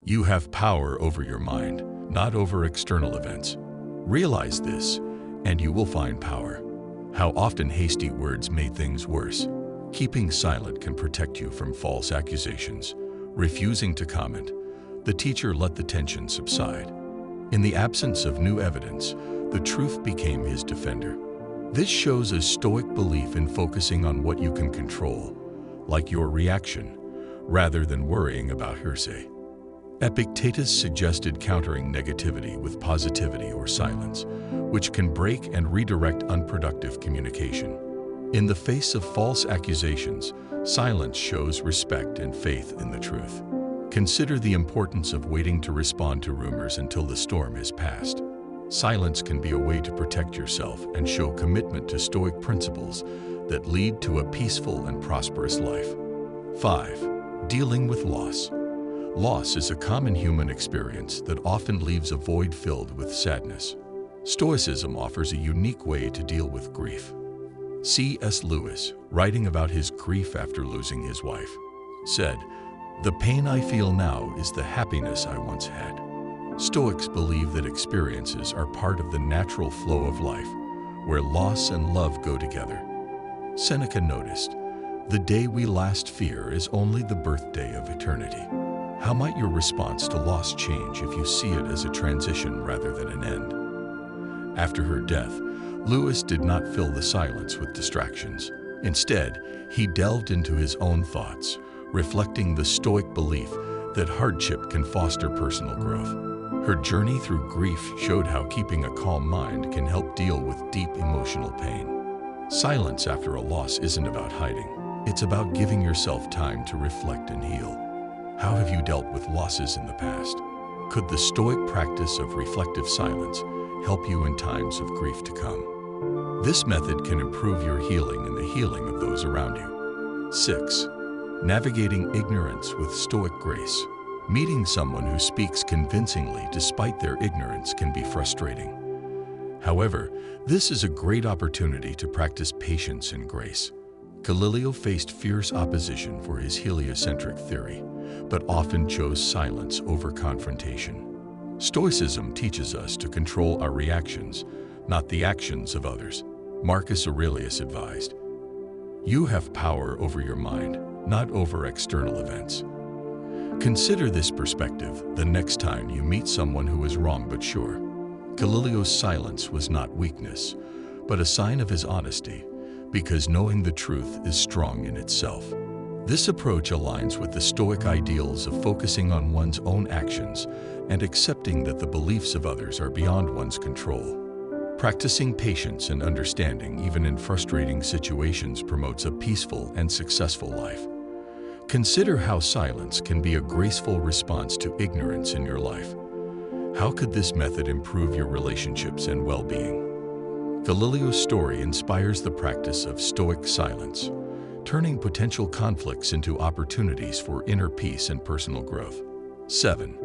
You have power over your mind, not over external events. Realize this, and you will find power. How often hasty words made things worse. Keeping silent can protect you from false accusations. Refusing to comment, the teacher let the tension subside. In the absence of new evidence, the truth became his defender. This shows a stoic belief in focusing on what you can control, like your reaction, rather than worrying about hearsay. Epictetus suggested countering negativity with positivity or silence, which can break and redirect unproductive communication. In the face of false accusations, silence shows respect and faith in the truth. Consider the importance of waiting to respond to rumors until the storm has passed. Silence can be a way to protect yourself and show commitment to stoic principles that lead to a peaceful and prosperous life. 5. Dealing with loss. Loss is a common human experience that often leaves a void filled with sadness. Stoicism offers a unique way to deal with grief. C.S. Lewis, writing about his grief after losing his wife, said, "The pain I feel now is the happiness I once had." Stoics believe that experiences are part of the natural flow of life, where loss and love go together. Seneca noticed, "The day we last fear is only the birthday of eternity." How might your response to loss change if you see it as a transition rather than an end? After her death, Lewis did not fill the silence with distractions. Instead, he delved into his own thoughts, reflecting the stoic belief that hardship can foster personal growth. Her journey through grief showed how keeping a calm mind can help deal with deep emotional pain. Silence after a loss isn't about hiding. It's about giving yourself time to reflect and heal. How have you dealt with losses in the past? Could the stoic practice of reflective silence help you in times of grief to come? This method can improve your healing and the healing of those around you. 6. Navigating ignorance with stoic grace. Meeting someone who speaks convincingly despite their ignorance can be frustrating. However, this is a great opportunity to practice patience and grace. Galileo faced fierce opposition for his heliocentric theory, but often chose silence over confrontation. Stoicism teaches us to control our reactions, not the actions of others. Marcus Aurelius advised, "You have power over your mind, not over external events." Consider this perspective the next time you meet someone who is wrong but sure. Galileo's silence was not weakness, but a sign of his honesty, because knowing the truth is strong in itself. This approach aligns with the Stoic ideals of focusing on one's own actions and accepting that the beliefs of others are beyond one's control. Practicing patience and understanding even in frustrating situations promotes a peaceful and successful life. Consider how silence can be a graceful response to ignorance in your life. How could this method improve your relationships and well-being? Galileo's story inspires the practice of stoic silence, turning potential conflicts into opportunities for inner peace and personal growth. 7.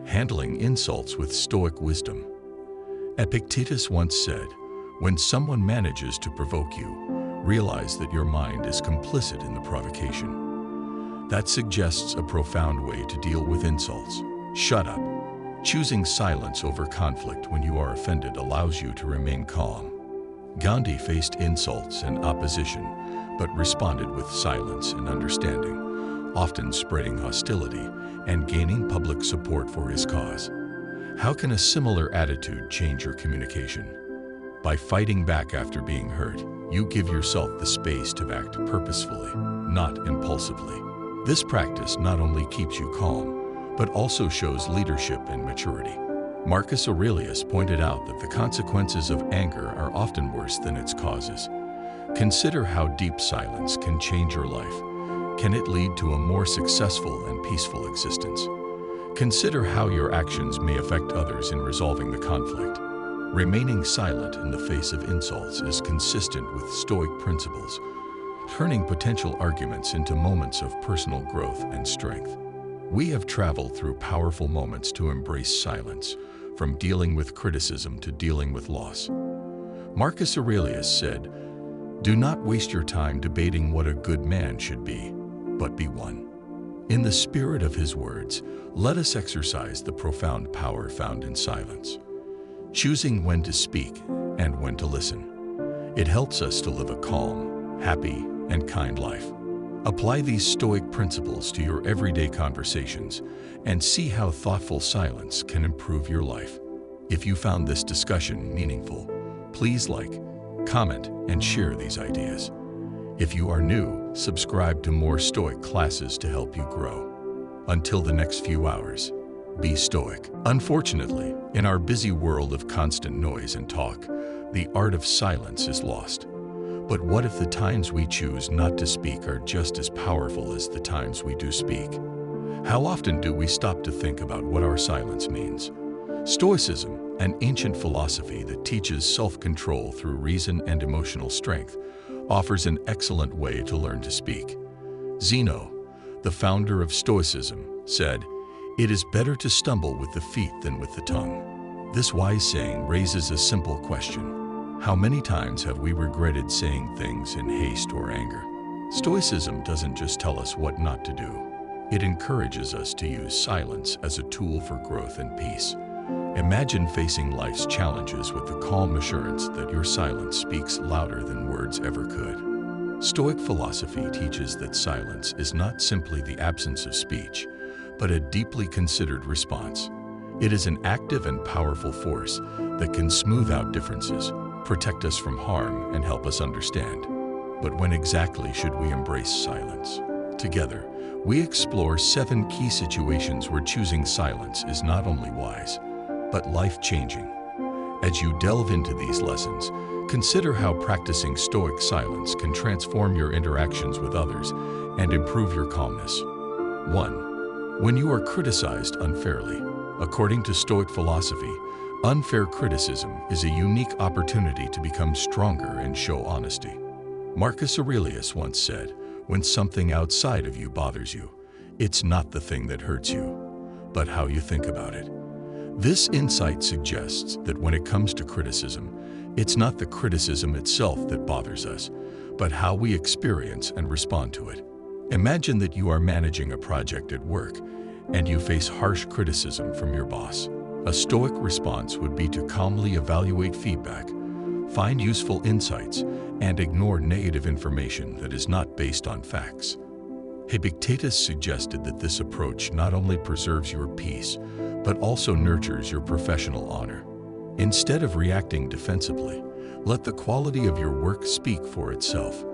Handling insults with stoic wisdom. Epictetus once said, "When someone manages to provoke you, realize that your mind is complicit in the provocation." That suggests a profound way to deal with insults. Shut up. Choosing silence over conflict when you are offended allows you to remain calm. Gandhi faced insults and opposition, but responded with silence and understanding, often spreading hostility and gaining public support for his cause. How can a similar attitude change your communication? By fighting back after being hurt, you give yourself the space to act purposefully, not impulsively. This practice not only keeps you calm, but also shows leadership and maturity. Marcus Aurelius pointed out that the consequences of anger are often worse than its causes. Consider how deep silence can change your life. Can it lead to a more successful and peaceful existence? Consider how your actions may affect others in resolving the conflict. Remaining silent in the face of insults is consistent with Stoic principles, turning potential arguments into moments of personal growth and strength. We have traveled through powerful moments to embrace silence, from dealing with criticism to dealing with loss. Marcus Aurelius said, "Do not waste your time debating what a good man should be, but be one." In the spirit of his words, let us exercise the profound power found in silence, choosing when to speak and when to listen. It helps us to live a calm, happy, and kind life. Apply these Stoic principles to your everyday conversations and see how thoughtful silence can improve your life. If you found this discussion meaningful, please like, comment, and share these ideas. If you are new, subscribe to more Stoic classes to help you grow. Until the next few hours, be Stoic. Unfortunately, in our busy world of constant noise and talk, the art of silence is lost. But what if the times we choose not to speak are just as powerful as the times we do speak? How often do we stop to think about what our silence means? Stoicism, an ancient philosophy that teaches self-control through reason and emotional strength, offers an excellent way to learn to speak. Zeno, the founder of Stoicism, said, "It is better to stumble with the feet than with the tongue." This wise saying raises a simple question. How many times have we regretted saying things in haste or anger? Stoicism doesn't just tell us what not to do. It encourages us to use silence as a tool for growth and peace. Imagine facing life's challenges with the calm assurance that your silence speaks louder than words ever could. Stoic philosophy teaches that silence is not simply the absence of speech, but a deeply considered response. It is an active and powerful force that can smooth out differences, protect us from harm, and help us understand. But when exactly should we embrace silence? Together, we explore 7 key situations where choosing silence is not only wise, but life-changing. As you delve into these lessons, consider how practicing Stoic silence can transform your interactions with others and improve your calmness. 1. When you are criticized unfairly. According to Stoic philosophy, unfair criticism is a unique opportunity to become stronger and show honesty. Marcus Aurelius once said, "When something outside of you bothers you, it's not the thing that hurts you, but how you think about it." This insight suggests that when it comes to criticism, it's not the criticism itself that bothers us, but how we experience and respond to it. Imagine that you are managing a project at work and you face harsh criticism from your boss. A Stoic response would be to calmly evaluate feedback, find useful insights, and ignore negative information that is not based on facts. Epictetus suggested that this approach not only preserves your peace, but also nurtures your professional honor. Instead of reacting defensively, let the quality of your work speak for itself.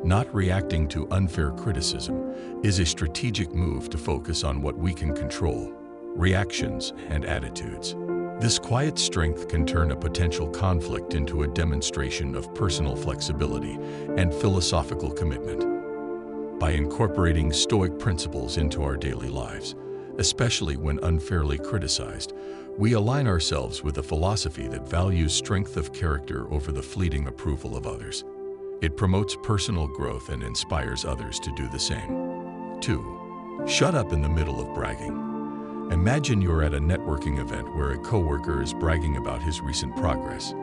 Not reacting to unfair criticism is a strategic move to focus on what we can control: reactions and attitudes. This quiet strength can turn a potential conflict into a demonstration of personal flexibility and philosophical commitment. By incorporating Stoic principles into our daily lives, especially when unfairly criticized, we align ourselves with a philosophy that values strength of character over the fleeting approval of others. It promotes personal growth and inspires others to do the same. 2. Shut up in the middle of bragging. Imagine you're at a networking event where a coworker is bragging about his recent progress.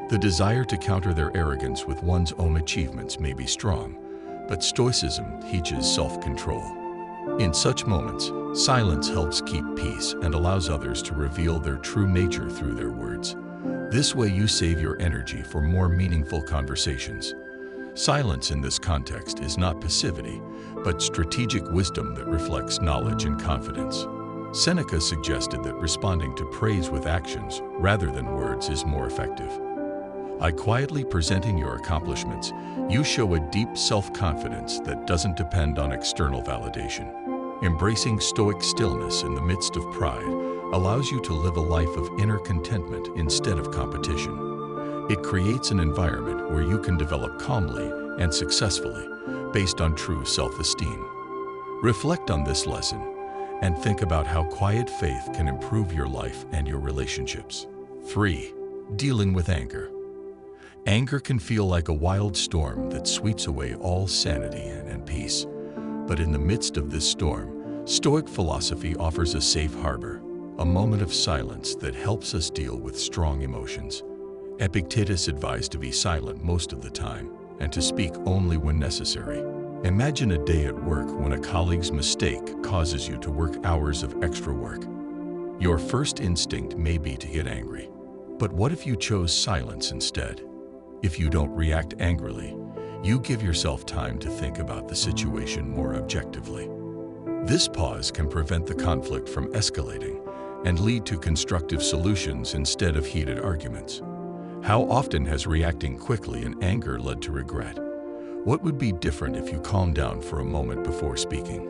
The desire to counter their arrogance with one's own achievements may be strong, but Stoicism teaches self-control. In such moments, silence helps keep peace and allows others to reveal their true nature through their words. This way you save your energy for more meaningful conversations. Silence in this context is not passivity, but strategic wisdom that reflects knowledge and confidence. Seneca suggested that responding to praise with actions rather than words is more effective. By quietly presenting your accomplishments, you show a deep self-confidence that doesn't depend on external validation. Embracing Stoic stillness in the midst of pride allows you to live a life of inner contentment instead of competition. It creates an environment where you can develop calmly and successfully based on true self-esteem. Reflect on this lesson and think about how quiet faith can improve your life and your relationships. 3. Dealing with anger. Anger can feel like a wild storm that sweeps away all sanity and peace. But in the midst of this storm, Stoic philosophy offers a safe harbor, a moment of silence that helps us deal with strong emotions. Epictetus advised to be silent most of the time and to speak only when necessary. Imagine a day at work when a colleague's mistake causes you to work hours of extra work. Your first instinct may be to get angry. But what if you chose silence instead? If you don't react angrily, you give yourself time to think about the situation more objectively. This pause can prevent the conflict from escalating and lead to constructive solutions instead of heated arguments. How often has reacting quickly in anger led to regret? What would be different if you calmed down for a moment before speaking?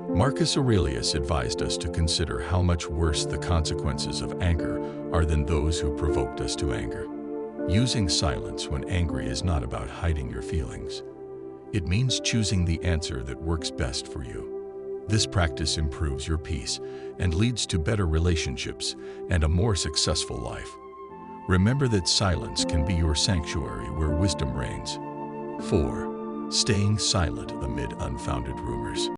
Marcus Aurelius advised us to consider how much worse the consequences of anger are than those who provoked us to anger. Using silence when angry is not about hiding your feelings. It means choosing the answer that works best for you. This practice improves your peace and leads to better relationships and a more successful life. Remember that silence can be your sanctuary where wisdom reigns. 4. Staying silent amid unfounded rumors.